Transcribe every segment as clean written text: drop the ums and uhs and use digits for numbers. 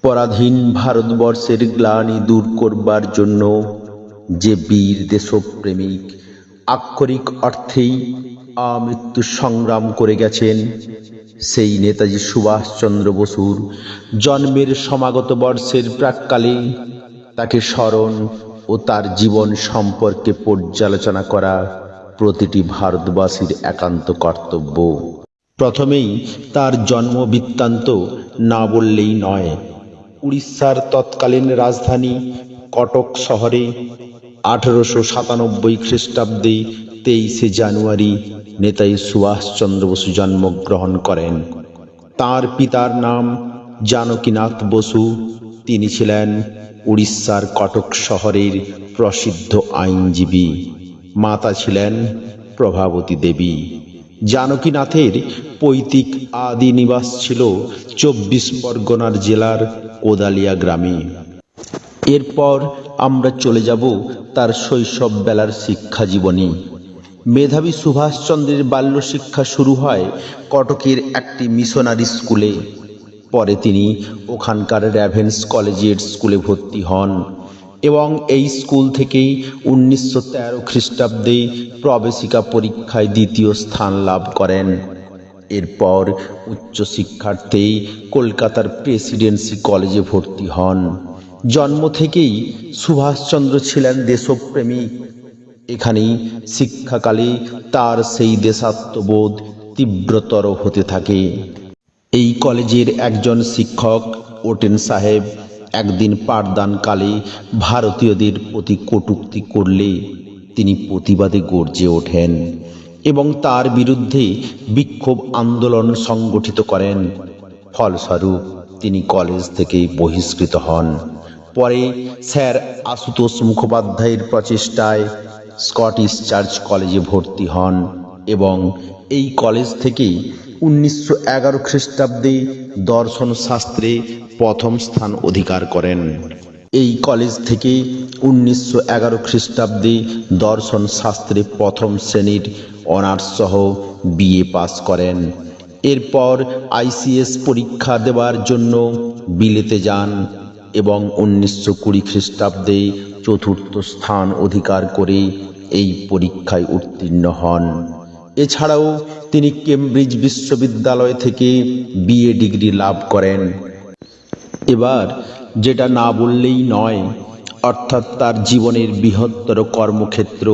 পরাধীন ভারতবর্ষের গ্লানি দূর করবার জন্য যে বীর দেশপ্রেমিক আক্ষরিক অর্থেই আমৃত্যু সংগ্রাম করে গেছেন, সেই নেতাজি সুভাষচন্দ্র বসুর জন্মের সমাগত বর্ষের প্রাক্কালে তাকে স্মরণ ও তার জীবন সম্পর্কে পর্যালোচনা করা প্রতিটি ভারতবাসীর একান্ত কর্তব্য। প্রথমেই তার জন্ম বৃত্তান্ত না বললেই নয়। উড়িষ্যার তৎকালীন রাজধানী কটক শহরে 1897 খ্রিস্টাব্দে 23শে জানুয়ারি নেতাজি সুভাষচন্দ্র বসু জন্মগ্রহণ করেন। তার পিতার নাম জানকীনাথ বসু। তিনি ছিলেন উড়িষ্যার কটক শহরের প্রসিদ্ধ আইনজীবী। মাতা ছিলেন প্রভাবতী দেবী। জানকীনাথের পৈতৃক আদি নিবাস ছিল 24 পরগনার জেলার কোদালিয়া গ্রামে। এরপর আমরা চলে যাব তার শৈশব বেলার শিক্ষা জীবনী। মেধাবী সুভাষচন্দ্রের বাল্য শিক্ষা শুরু হয় কটকের একটি মিশনারি স্কুলে। পরে তিনি ওখানকার র্যাভেন্স কলেজিয়েট স্কুলে ভর্তি হন এবং এই স্কুল থেকেই 1913 খ্রিস্টাব্দে প্রবেশিকা পরীক্ষায় দ্বিতীয় স্থান লাভ করেন। এরপর উচ্চশিক্ষার্থে কলকাতার প্রেসিডেন্সি কলেজে ভর্তি হন। জন্ম থেকেই সুভাষচন্দ্র ছিলেন দেশপ্রেমিক। এখানেই শিক্ষাকালে তার সেই দেশাত্মবোধ তীব্রতর হতে থাকে। এই কলেজের একজন শিক্ষক ওটেন সাহেব একদিন পাঠদানকালে ভারতীয়দের প্রতি কটূক্তি করলে তিনি প্রতিবাদে গর্জে ওঠেন এবং তার বিরুদ্ধে বিক্ষোভ আন্দোলন সংগঠিত করেন। ফলস্বরূপ তিনি কলেজ থেকে বহিষ্কৃত হন। পরে স্যার আশুতোষ মুখোপাধ্যায়ের প্রচেষ্টায় স্কটিশ চার্চ কলেজে ভর্তি হন এবং এই কলেজ থেকেই 1911 খ্রিস্টাব্দে দর্শন শাস্ত্রে প্রথম স্থান অধিকার করেন। এই কলেজ থেকে 1911 খ্রিস্টাব্দে দর্শন শাস্ত্রে প্রথম শ্রেণীর অনার্স সহ বিএ পাস করেন। এরপর আইসিএস পরীক্ষা দেওয়ার জন্য বিলেতে যান এবং 1920 খ্রিস্টাব্দে চতুর্থ স্থান অধিকার করে এই পরীক্ষায় উত্তীর্ণ হন। এছাড়াও তিনি কেমব্রিজ বিশ্ববিদ্যালয় থেকে বিএ ডিগ্রি লাভ করেন। এবার যেটা না বললেই নয়, অর্থাৎ তার জীবনের বৃহত্তর কর্মক্ষেত্র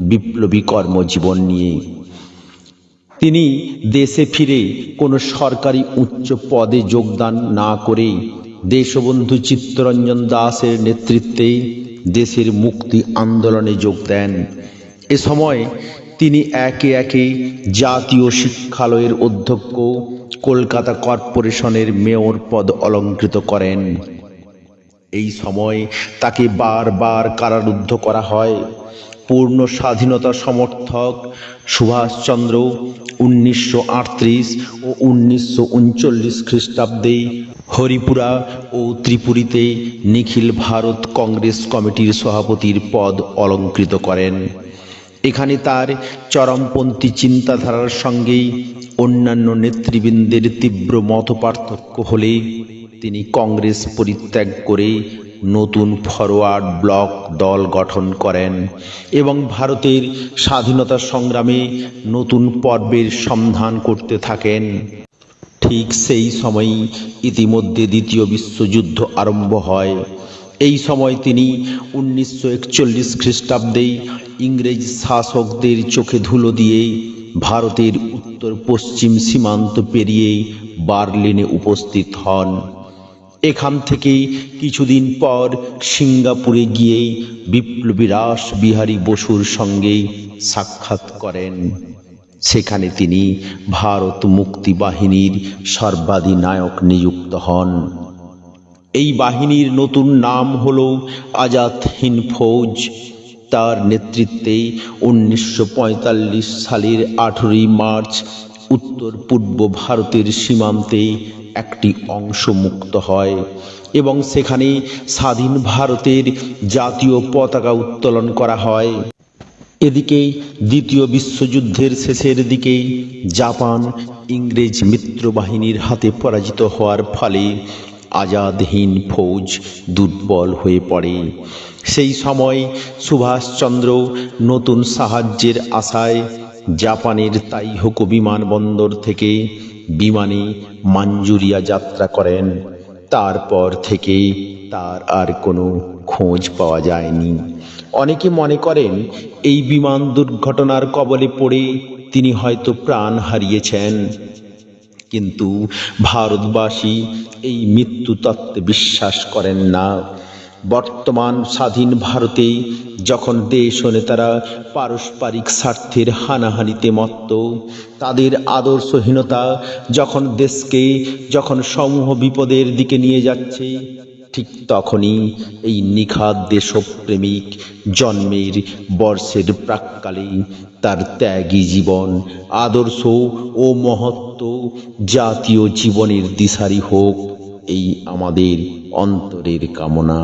বিপ্লবী কর্মজীবন নিয়ে। তিনি দেশে ফিরে কোনো সরকারি উচ্চ পদে যোগদান না করে দেশবন্ধু চিত্তরঞ্জন দাসের নেতৃত্বে দেশের মুক্তি আন্দোলনে যোগ দেন। এ সময় তিনি একে একে জাতীয় শিক্ষালয়ের অধ্যক্ষ, কলকাতা কর্পোরেশনের মেয়র পদ অলঙ্কৃত করেন। এই সময় তাকে বারবার কারারুদ্ধ করা হয়। পূর্ণ স্বাধীনতা সমর্থক সুভাষচন্দ্র 1938 ও 1939 খ্রিস্টাব্দে হরিপুরা ও ত্রিপুরীতে নিখিল ভারত কংগ্রেস কমিটির সভাপতির পদ অলঙ্কৃত করেন। এখানে তার চরমপন্থী চিন্তাধারার সঙ্গেই অন্যান্য নেতৃবৃন্দের তীব্র মতপার্থক্য হলে তিনি কংগ্রেস পরিত্যাগ করে নতুন ফরওয়ার্ড ব্লক দল গঠন করেন এবং ভারতের স্বাধীনতা সংগ্রামে নতুন পর্বের সন্ধান করতে থাকেন। ঠিক সেই সময়ই ইতিমধ্যে দ্বিতীয় বিশ্বযুদ্ধ আরম্ভ হয়। এই সময় তিনি 1941 খ্রিস্টাব্দে ইংরেজ শাসকদের চোখে ধুলো দিয়ে ভারতের উত্তর পশ্চিম সীমান্ত পেরিয়ে বার্লিনে উপস্থিত হন। এখান থেকে কিছুদিন পর সিঙ্গাপুরে গিয়ে বিপ্লবী রাসবিহারী বসুর সঙ্গে সাক্ষাৎ করেন। সেখানে তিনি ভারত মুক্তি বাহিনীর সর্বাধিনায়ক নিযুক্ত হন। এই বাহিনীর নতুন নাম হল আজাদ হিন্দ ফৌজ। তার নেতৃত্বে 1945 সালের 18 মার্চ উত্তর পূর্ব ভারতের সীমান্তে একটি অংশ মুক্ত হয় এবং সেখানে স্বাধীন ভারতের জাতীয় পতাকা উত্তোলন করা হয়। এদিকে দ্বিতীয় বিশ্বযুদ্ধের শেষের দিকে জাপান ইংরেজ মিত্রবাহিনীর হাতে পরাজিত হওয়ার ফলে আজাদহীন ফৌজ দুর্বল হয়ে পড়ে। সেই সময় সুভাষচন্দ্র নতুন সাহায্যের আশায় জাপানের তাইহোকো বিমানবন্দর থেকে বিমানে মাঞ্চুরিয়া যাত্রা করেন। তারপর থেকে তার আর কোনো খোঁজ পাওয়া যায়নি। অনেকে মনে করেন এই বিমান দুর্ঘটনার কবলে পড়ে তিনি হয়তো প্রাণ হারিয়েছেন, কিন্তু ভারতবাসী এই মৃত্যু তত্ত্বে বিশ্বাস করেন না। বর্তমান স্বাধীন ভারতে যখন দেশ ও নেতারা পারস্পরিক স্বার্থের হানাহানিতে মত্ত, তাদের আদর্শহীনতা যখন সমূহ বিপদের দিকে নিয়ে যাচ্ছে, ঠিক তখনই এই নিখাদ দেশপ্রেমিক জন্মের বর্ষের প্রাক্কালে তার ত্যাগী জীবন, আদর্শ ও মহত্ব জাতীয় জীবনের দিশারি হোক, এই আমাদের অন্তরের কামনা।